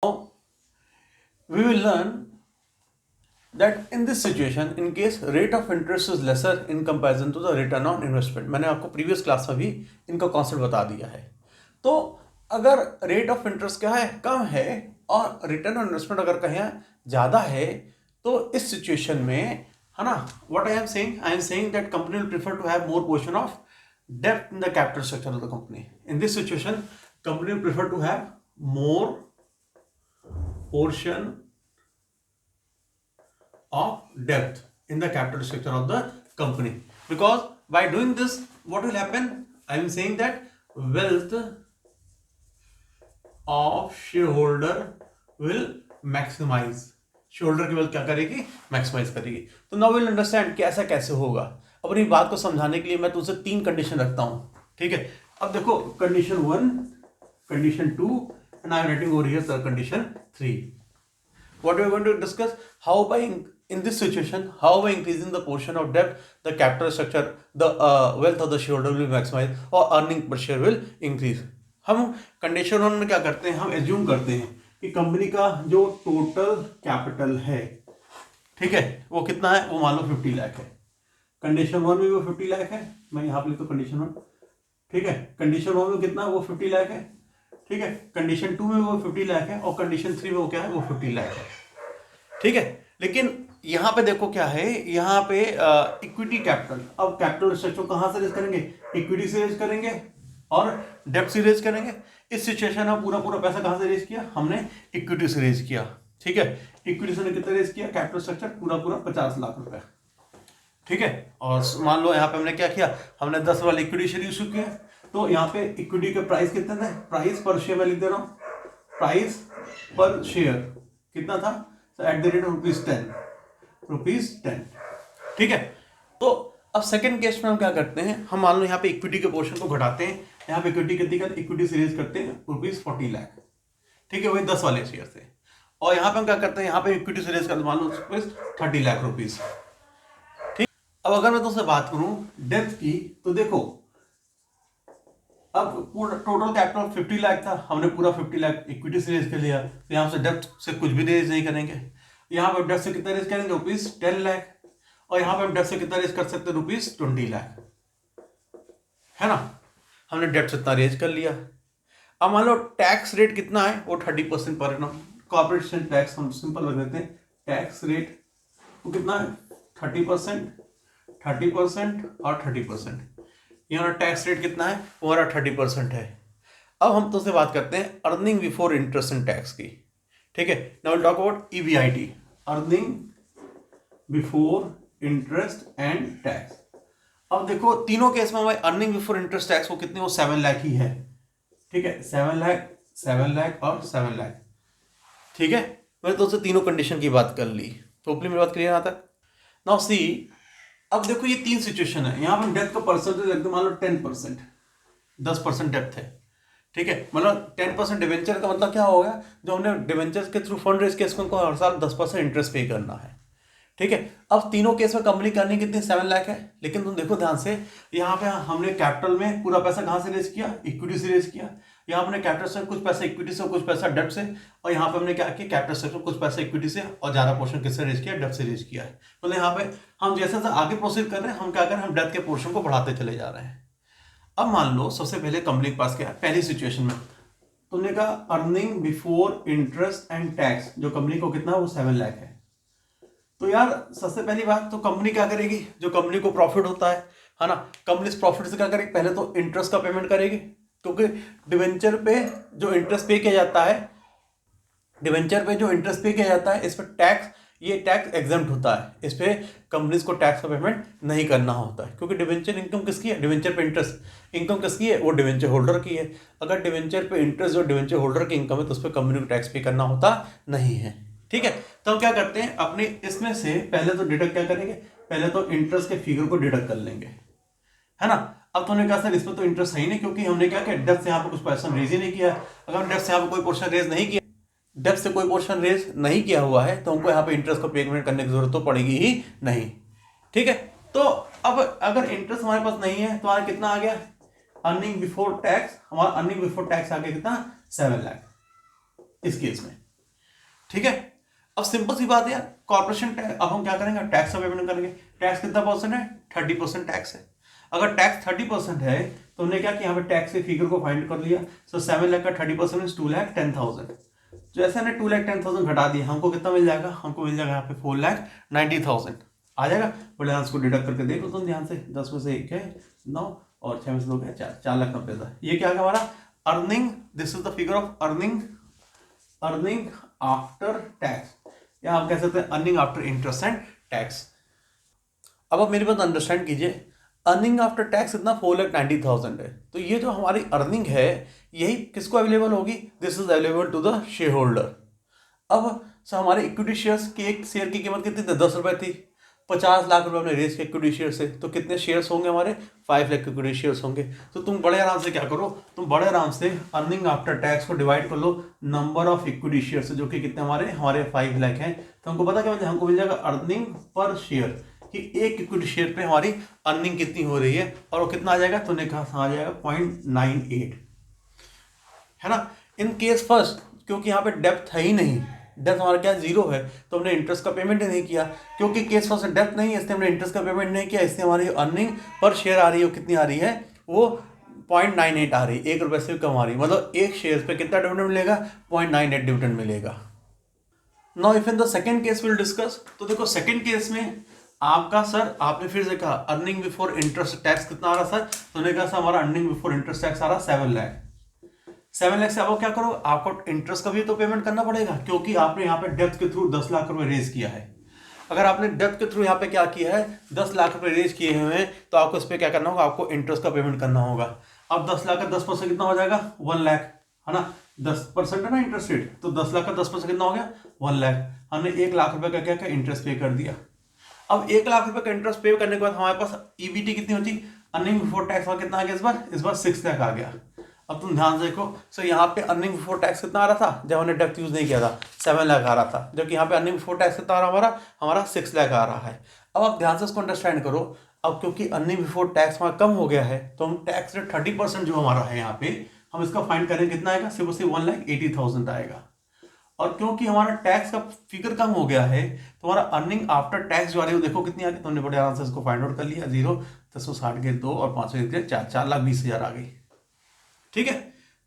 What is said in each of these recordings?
Now we will learn that in this situation, in case rate of interest is lesser in comparison to the return on investment, मैंने आपको previous class में भी इनका concept बता दिया है। तो अगर रेट ऑफ इंटरेस्ट क्या है, कम है, और रिटर्न ऑन इन्वेस्टमेंट अगर कहीं ज़्यादा है, तो इस सिचुएशन में है ना, what I am saying that company will prefer to have more portion of डेब्ट in the capital structure of the company. In this situation company will prefer to have more portion of debt in the capital structure of the company, because by doing this what will happen, I am saying that wealth of shareholder will maximize, shareholder की wealth क्या करेगी, maximize करेगी। तो now we'll understand कि ऐसा कैसे होगा। अपनी बात को समझाने के लिए मैं तुमसे 3 कंडीशन रखता हूं, ठीक है। अब देखो condition 1, condition 2 and I am writing over here the condition 3. What we are going to discuss, how by in this situation, how by increasing the portion of debt, the capital structure, the wealth of the shareholder will maximize or earning per share will increase. हम condition 1 में क्या करते हैं, हम assume करते हैं कि company का जो टोटल कैपिटल है, ठीक है, वो कितना है, वो मान लो 50 लाख है। कंडीशन 1 में वो 50 लाख है, मैं यहाँ पे लिखता हूँ कंडीशन 1, ठीक है। कंडीशन 1 में कितना, वो 50 लाख है, ठीक है। कंडीशन 2 में वो 50 लाख है, और कंडीशन 3 में वो क्या है, वो 50 लाख है, ठीक है। लेकिन यहां पे देखो क्या है, यहां पे इक्विटी कैपिटल, अब कैपिटल स्ट्रक्चर कहां से रेज करेंगे, इक्विटी से रेज करेंगे और डेब्ट से रेज करेंगे। इस सिचुएशन में पूरा पैसा कहां से रेज किया, हमने इक्विटी से रेज किया, ठीक है। इक्विटी से कितना रेज किया, कैपिटल स्ट्रक्चर पूरा 50 लाख रुपए, ठीक है। और मान लो यहाँ पे हमने क्या किया, हमने 10 वाली इक्विटी शेयर इशू किया, तो यहाँ पे इक्विटी का प्राइस कितना था, प्राइस पर शेयर मैं लिख दे रहा हूं, प्राइस पर शेयर कितना था, एट द रेट ऑफ ₹10, ठीक है। तो अब सेकंड केस में हम क्या करते हैं, हम मान लो यहाँ पे इक्विटी के पोर्शन को घटाते हैं, यहाँ पे इक्विटी कितनी का, इक्विटी से रेज करते हैं ₹40 लाख, ठीक है, वही 10 वाले शेयर से। और यहाँ पे हम क्या करते हैं, यहाँ पे इक्विटी से रेज करते मान लो ₹30 लाख, ठीक। अब अगर मैं तुमसे बात करूं डेब्ट की, तो देखो अब पूरा टोटल कैपिटल 50 लाख था, हमने पूरा 50 लाख इक्विटी से रेज कर लिया, तो यहाँ से डेब्ट से कुछ भी रेज नहीं करेंगे। यहाँ पर डेब्ट से कितना रेज करेंगे, ₹10 लाख, और यहाँ पर डेब्ट से कितना रेज कर सकते हैं, ₹20 लाख, है ना। हमने डेब्ट से इतना रेज कर लिया। अब मान लो टैक्स रेट कितना है, वो 30% पर एनम, कॉर्पोरेशन टैक्स हम सिंपल रख देते हैं, टैक्स रेट वो कितना है, 30% और 30%। यहाँ टैक्स रेट कितना है, वो हमारा 30% है। अब हम तुमसे बात करते हैं earning before interest and tax की, ठीक है। Now will talk about EBIT, earning before interest and tax. अब देखो तीनों केस में हमारी अर्निंग बिफोर इंटरेस्ट टैक्स वो कितनी, वो 7 लाख ही है, ठीक है। 7 लाख और 7 लाख, ठीक है। मैंने तुमसे तीनों कंडीशन की बात कर ली, तो मेरी बात क्लियर यहाँ तक। नाउ सी, अब देखो ये 3 सिचुएशन है, यहां पर डेप्थ का परसेंटेज एकदम मान लो 10%, 10% डेप्थ है, ठीक है। मतलब 10% डिवेंचर का मतलब क्या होगा, जो हमने डिवेंचर के थ्रू फंड रेज किया, इसको हर साल 10% इंटरेस्ट पे करना है, ठीक है। अब तीनों केस में कंपनी करनी कितनी, 7 लाख है। लेकिन तुम देखो ध्यान से, यहाँ पे हमने कैपिटल में पूरा पैसा कहां से रेज किया, इक्विटी से रेज किया। यहाँ हमने कैपिटल से कुछ पैसा इक्विटी से, कुछ पैसा डेब्ट से, और यहाँ पे हमने क्या किया, कैपिटल से कुछ पैसा इक्विटी से और ज्यादा पोर्शन किससे रेज किया, डेब्ट से रेज किया है। मतलब यहाँ पे हम जैसे आगे प्रोसीड कर रहे हैं, हम क्या कर रहे हैं, हम डेब्ट के पोर्शन को बढ़ाते चले जा रहे हैं। अब मान लो सबसे पहले कंपनी के पास क्या है, पहली सिचुएशन में तुमने कहा earning before interest and tax, जो कंपनी को कितना है, वो 7 लाख है। तो यार सबसे पहली बात तो कंपनी क्या करेगी, जो कंपनी को प्रॉफिट होता है ना, कंपनी इस प्रॉफिट से क्या करेगी, पहले तो इंटरेस्ट का पेमेंट करेगी, क्योंकि डिवेंचर पे जो इंटरेस्ट पे किया जाता है, डिवेंचर पे जो इंटरेस्ट पे किया जाता है, इस पर टैक्स, ये टैक्स एग्जम्प्ट होता है, इस पे कंपनीज को टैक्स का पेमेंट नहीं करना होता है, क्योंकि डिवेंचर इनकम किसकी है, डिवेंचर पे इंटरेस्ट इनकम किसकी है, वो डिवेंचर होल्डर की है। अगर डिवेंचर पे इंटरेस्ट जो डिवेंचर होल्डर की इनकम है, तो उस पर कंपनी को टैक्स पे करना होता नहीं है, ठीक है। तो हम क्या करते हैं, अपने इसमें से पहले तो डिडक्ट क्या करेंगे, पहले तो इंटरेस्ट के फिगर को डिडक्ट कर लेंगे, है ना। अब तुमने कहा सर इसमें तो इंटरेस्ट है ही नहीं, क्योंकि हमने क्या किया, डेब्ट से यहाँ पर कुछ पर्सन रेज ही नहीं किया। अगर डेब्ट से यहाँ पर कोई पोर्शन रेज नहीं किया, डेब्ट से कोई पोर्शन रेज नहीं किया हुआ है, तो हमको यहाँ पे इंटरेस्ट को पेमेंट करने की जरूरत तो पड़ेगी ही नहीं, ठीक है। तो अब अगर इंटरेस्ट हमारे पास नहीं है, तो हमारा कितना आ गया, अर्निंग बिफोर टैक्स, हमारा अर्निंग बिफोर टैक्स आ गया कितना, 7 लाख इस केस में, ठीक है। अब सिंपल सी बात है यार, कॉर्पोरेशन टैक्स, अब हम क्या करेंगे, टैक्स का पेमेंट करेंगे। टैक्स कितना परसेंट है, 30% टैक्स है। अगर टैक्स 30% है तो हमने क्या किया, यहाँ पे टैक्स के फिगर को फाइंड कर लिया। सो 7 लाख का 30% 2,10,000। जैसे हमने 2,10,000 घटा दिया, हमको कितना मिल जाएगा, हमको मिल जाएगा यहाँ पे 4,90,000 आ जाएगा। बड़े आंसर को डिडक्ट करके देख लो तुम ध्यान से, 10 में से 1 है 9 और 6 में से 2 है 4, 4,90,000। ये क्या है हमारा earning, this is the figure of earning after tax, या हम कह सकते हैं earning after interest and tax. अब आप मेरी बात अंडरस्टैंड कीजिए, अर्निंग आफ्टर टैक्स इतना 4,90,000 है, तो ये जो हमारी अर्निंग है यही किसको अवेलेबल होगी, this is available to the shareholder. अब हमारे इक्विटी शेयर्स की एक शेयर की कीमत कितनी थी, 10 रुपए थी। 50 लाख रुपए हमने रेस किया इक्विटी शेयर से, तो कितने शेयर्स होंगे हमारे, 5 लाख इक्विटी शेयर्स होंगे। तो तुम बड़े आराम से क्या करो, तुम बड़े आराम से अर्निंग आफ्टर टैक्स को डिवाइड कर लो नंबर ऑफ इक्विटी शेयर्स, जो कि कितने हमारे 5 लाख हैं। तो हमको पता क्या मिल, हमको मिल जाएगा अर्निंग पर शेयर, कि एक इक्विटी शेयर पे हमारी अर्निंग कितनी हो रही है, और वो कितना आ जाएगा, तुमने कहा आ जाएगा 0.98, है ना। इन केस फर्स्ट, क्योंकि यहाँ पे डेप्थ है ही नहीं, डेप्थ हमारा क्या जीरो है, तो हमने इंटरेस्ट का पेमेंट ही नहीं किया। क्योंकि केस फर्स्ट में डेप्थ नहीं है इसलिए हमने इंटरेस्ट का पेमेंट नहीं किया, इसलिए हमारी अर्निंग पर शेयर आ रही है, वो कितनी आ रही है, वो 0.98 आ रही है, 1 रुपये से भी कम आ रही है। मतलब एक शेयर पे कितना डिविडेंड मिलेगा, 0.98 डिविडेंड मिलेगा। Now if in the second case will discuss, तो देखो सेकंड केस में आपका सर, आपने फिर से कहा अर्निंग बिफोर इंटरेस्ट टैक्स कितना आ रहा सर, तो उन्होंने कहा सर हमारा अर्निंग बिफोर इंटरेस्ट टैक्स आ रहा 7 लाख। 7 लाख से आप क्या करो, आपको इंटरेस्ट का भी तो पेमेंट करना पड़ेगा, क्योंकि आपने यहाँ पे डेप्थ के थ्रू 10 लाख रुपए रेज किया है। अगर आपने डेप्थ के थ्रू यहाँ पे क्या किया है, 10 लाख रुपए रेज किए हुए हैं, तो आपको इस पर क्या करना होगा, आपको इंटरेस्ट का पेमेंट करना होगा। अब 10 लाख का 10% कितना हो जाएगा, 1 लाख, है ना। 10% है ना इंटरेस्ट रेट, तो 10 लाख का 10% कितना हो गया, 1 लाख। हमने 1 लाख रुपए का क्या क्या इंटरेस्ट पे कर दिया। अब 1 लाख रुपए का इंटरेस्ट पे करने के बाद हमारे पास ईबीटी कितनी होती, अर्निंग बिफोर टैक्स कितना आ गया इस बार 6 लाख आ गया। अब तुम ध्यान से देखो, सो यहाँ पे अर्निंग बिफोर टैक्स कितना आ रहा था, जब हमने डेप्थ यूज नहीं किया था 7 लाख आ रहा था, जबकि यहाँ पे अर्निंग बिफोर टैक्स कितना आ रहा हमारा 6 लाख आ रहा है। अब आप ध्यान से इसको अंडरस्टैंड करो। अब क्योंकि अर्निंग बिफोर टैक्स हमारा कम हो गया है, तो हम टैक्स रेट 30% जो हमारा है यहाँ पे, हम इसका फाइंड करेंगे कितना आएगा, सिर्फ 1,80,000 आएगा। और क्योंकि हमारा टैक्स का फिगर कम हो गया है, तो हमारा अर्निंग आफ्टर टैक्स जो आ रही है देखो कितनी आ गई, तुमने बड़े आराम से इसको फाइंड आउट कर लिया। 0 1060 के 2 और 5 के 4, 4,20,000 आ गई। ठीक है,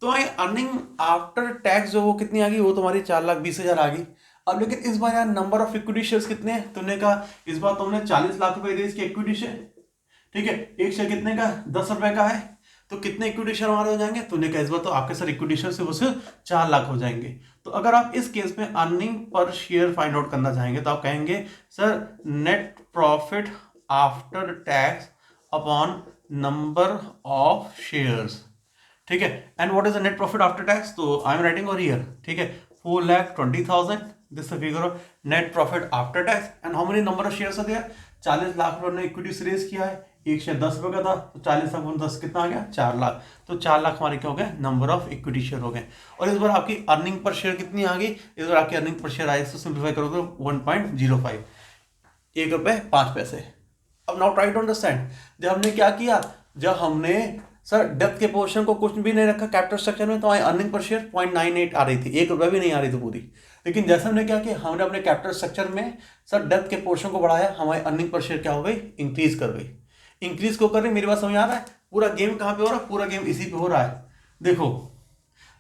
तो अर्निंग आफ्टर टैक्स जो वो कितनी आ गई, वो तुम्हारी 4,20,000 आ गई। अब लेकिन इस बार यार नंबर ऑफ इक्विटी शेयर्स कितने हैं, तुमने कहा इस बार तुमने 40 लाख रुपए रेज किया इक्विटी शेयर। ठीक है, एक शेयर कितने का, 10 रुपए का है, तो कितने इक्विटी शेयर हमारे हो जाएंगे, तुमने कहा इस बार तो आपके सर इक्विटी शेयर से वो सिर्फ 4 लाख हो जाएंगे। तो अगर आप इस केस में earning per share find out करना चाहेंगे, तो आप कहेंगे sir net profit after tax upon number of shares. ठीक है, and what is the net profit after tax, तो I am writing over here. ठीक है, 4,20,000 this the figure of net profit after tax, and how many number of shares are there, 40 lakh रुपए ने equity से raise किया है, एक share 10 रुपए का था, तो 40 लाख 10 कितना आ गया, 4 लाख। तो 4 लाख हमारे क्या हो गए, नंबर ऑफ इक्विटी शेयर हो गए। और इस बार आपकी अर्निंग पर शेयर कितनी आ गई, इस बार आपकी अर्निंग पर शेयर आई, इसको सिंप्लीफाई करोगे 1.05, 1 रुपए 5 पैसे। अब नाउ ट्राई टू अंडरस्टैंड, जब हमने क्या किया, जब हमने सर डेप्थ के पोर्शन को कुछ भी नहीं रखा कैपिटल स्ट्रक्चर में, तो हमारी अर्निंग पर शेयर 0.98 आ रही थी, 1 रुपये भी नहीं आ रही थी पूरी। लेकिन जैसे हमने क्या किया, हमने अपने कैपिटल स्ट्रक्चर में सर डेप्थ के पोर्शन को बढ़ाया, हमारी अर्निंग पर शेयर क्या हो गई, इंक्रीज कर गई। इंक्रीज को कर रही, मेरी बात समझ आ रहा है, पूरा गेम कहाँ पे हो रहा है, पूरा गेम इसी पे हो रहा है। देखो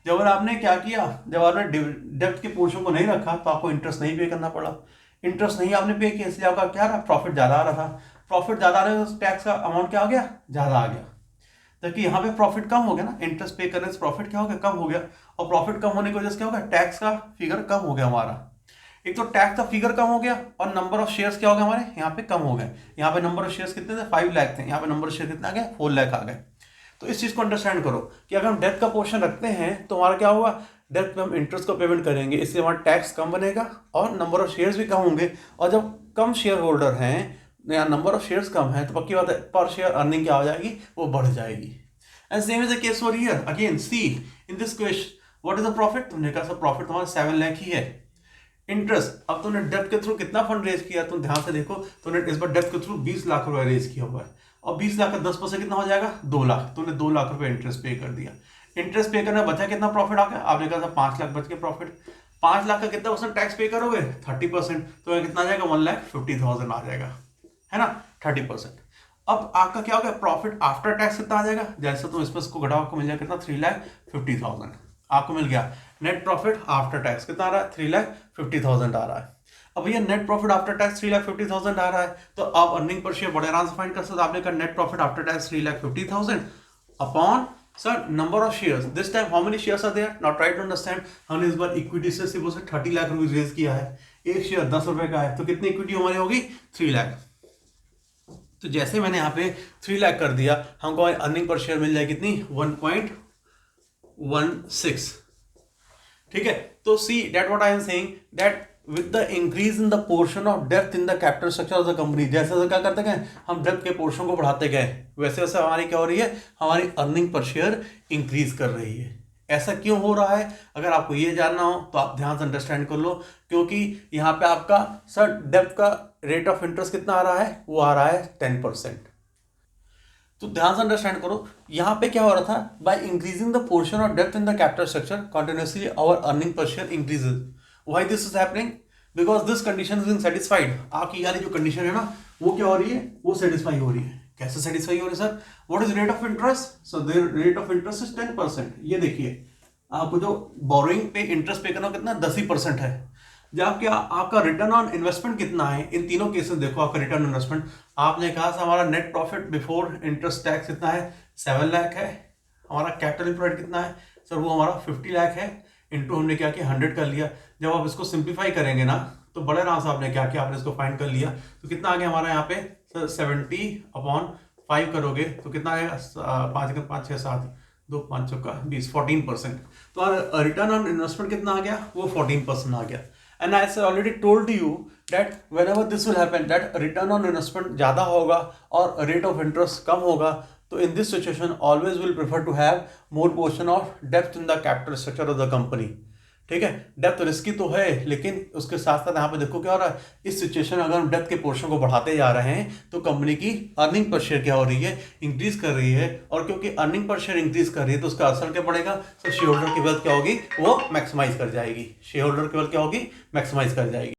जब आपने क्या किया, जब आपने डेप्थ के पोर्शन को नहीं रखा, तो आपको इंटरेस्ट नहीं पे करना पड़ा, इंटरेस्ट नहीं आपने पे किया, इसलिए आपका क्या रहा, प्रॉफिट ज्यादा आ रहा था। प्रॉफिट ज्यादा आ रहा है, टैक्स का अमाउंट क्या हो गया, ज्यादा आ गया। ताकि यहाँ पे प्रॉफिट कम हो गया ना, इंटरेस्ट पे करने से प्रॉफिट क्या हो गया, कम हो गया। और प्रॉफिट कम होने की वजह से क्या हो गया, टैक्स का फिगर कम हो गया हमारा। एक तो टैक्स का फिगर कम हो गया, और नंबर ऑफ शेयर्स क्या हो गए हमारे यहाँ पे कम हो गए। यहाँ पे नंबर ऑफ शेयर्स कितने थे, 5 लाख थे, यहाँ पे नंबर ऑफ शेयर कितना आ गया, 4 लाख आ गए। तो इस चीज को अंडरस्टैंड करो कि अगर हम डेप्थ का पोर्शन रखते हैं, तो हमारा क्या होगा, डेप्थ में हम इंटरेस्ट को पेमेंट करेंगे, इसलिए हमारा टैक्स कम बनेगा और नंबर ऑफ शेयर्स भी कम होंगे। और जब कम शेयर होल्डर हैं या नंबर ऑफ शेयर्स कम है, तो पक्की बात है पर शेयर अर्निंग क्या हो जाएगी, वो बढ़ जाएगी। And same is the case over here. Again, see in this question, what is the profit? तुमने कहा सर प्रॉफिट तुम्हारा 7 लाख ही है। इंटरेस्ट, अब तुमने डेप्थ के थ्रू कितना फंड रेज किया, तुम ध्यान से देखो, तुमने इस बार डेप्थ के थ्रू 20 लाख रुपए रेज किया हुआ है, और 20 लाख का 10% कितना हो जाएगा, 2 लाख। तुमने 2 लाख रुपए इंटरेस्ट पे कर दिया। इंटरेस्ट पे करना बचा कितना प्रॉफिट आ गया, आपने कहा था 5 लाख बच के प्रॉफिट। 5 लाख का कितना परसेंट टैक्स पे करोगे? 30%। तो कितना आ जाएगा? 1,50,000 आ जाएगा, है ना, 30%। अब आपका क्या हो गया? प्रॉफिट आफ्टर टैक्स कितना आ जाएगा? जैसे तुम इसमें इसको घटाओ, आपको मिल जाएगा कितना? 3,50,000 आपको मिल गया। नेट प्रॉफिट आफ्टर टैक्स कितना आ रहा है? 3,50,000 आ रहा है। अब भैया नेट प्रॉफिट आफ्टर टैक्स 3,50,000 आ रहा है, तो आप अर्निंग पर शेयर बड़े आराम से फाइंड कर सकते हो। आपने कहा net profit after tax 3,50,000 upon sir number of shares, this time how many shares are there? Now try to understand. हमने इस बार इक्विटी से सिर्फ 30 लाख रुपीज रेज किया है, एक शेयर 10 रुपए का है, तो कितनी इक्विटी हमारी होगी? 3 लाख। तो जैसे मैंने यहाँ पे 3 लाख कर दिया, हमको अर्निंग पर शेयर मिल जाएगी कितनी? 1.16। ठीक है, तो see that what I am saying that with the increase in the portion of depth in the capital structure of the company, जैसे जैसे क्या करते गए हम डेप्थ के पोर्शन को बढ़ाते गए, वैसे वैसे हमारी क्या हो रही है? हमारी अर्निंग पर शेयर इंक्रीज कर रही है। ऐसा क्यों हो रहा है? अगर आपको ये जानना हो तो आप ध्यान से अंडरस्टैंड कर लो, क्योंकि यहाँ पे आपका सर डेप्थ का रेट ऑफ इंटरेस्ट कितना आ रहा है? वो आ रहा है 10%। तो ध्यान से अंडरस्टैंड करो, यहाँ पे क्या हो रहा था? By increasing the portion of डेप्थ in the capital structure continuously our earning per share increases. Why this is happening? Because this condition is being satisfied। आपकी वाली जो कंडीशन है ना, वो क्या हो रही है? वो सेटिस्फाई हो रही है। कैसे सेटिस्फाई हो रही है sir? What is rate of interest? So the rate of interest is 10%। ये देखिए, आपको जो बोरोइंग पे इंटरेस्ट पे करना कितना? 10% है। जबकि आपका रिटर्न ऑन इन्वेस्टमेंट कितना है? इन तीनों केसेस देखो, आपका रिटर्न ऑन इन्वेस्टमेंट, आपने कहा था हमारा net profit before interest tax कितना है? 7 लाख है। हमारा कैपिटल एम्प्लॉयड कितना है सर? वो हमारा 50 लाख है। इनटू हमने क्या किया? 100 कर लिया। जब आप इसको सिंप्लीफाई करेंगे ना, तो बड़े आराम से आपने क्या किया? आपने इसको फाइंड कर लिया, तो कितना आ गया हमारा यहाँ पे? सर 70/5 करोगे तो कितना आएगा? 5 5 6 7 2 5 चौका 20, 14%। तो रिटर्न ऑन इन्वेस्टमेंट कितना आ गया? वो 14% आ गया। And I already told you that whenever this will happen, that return on investment ज्यादा होगा और रेट ऑफ इंटरेस्ट कम होगा, तो in this situation always will prefer to have more portion of depth in the capital structure of the company। ठीक है, depth risky तो है, लेकिन उसके साथ साथ यहाँ पे देखो क्या हो रहा है? इस सिचुएशन में अगर हम डेप्थ के पोर्शन को बढ़ाते जा रहे हैं तो कंपनी की अर्निंग पर शेयर क्या हो रही है? इंक्रीज कर रही है। और क्योंकि अर्निंग पर शेयर इंक्रीज कर रही है तो उसका असर क्या पड़ेगा? तो शेयर होल्डर की वेल्थ क्या होगी? वो मैक्सिमाइज कर जाएगी। शेयर होल्डर की वेल्थ क्या होगी? मैक्सिमाइज कर जाएगी।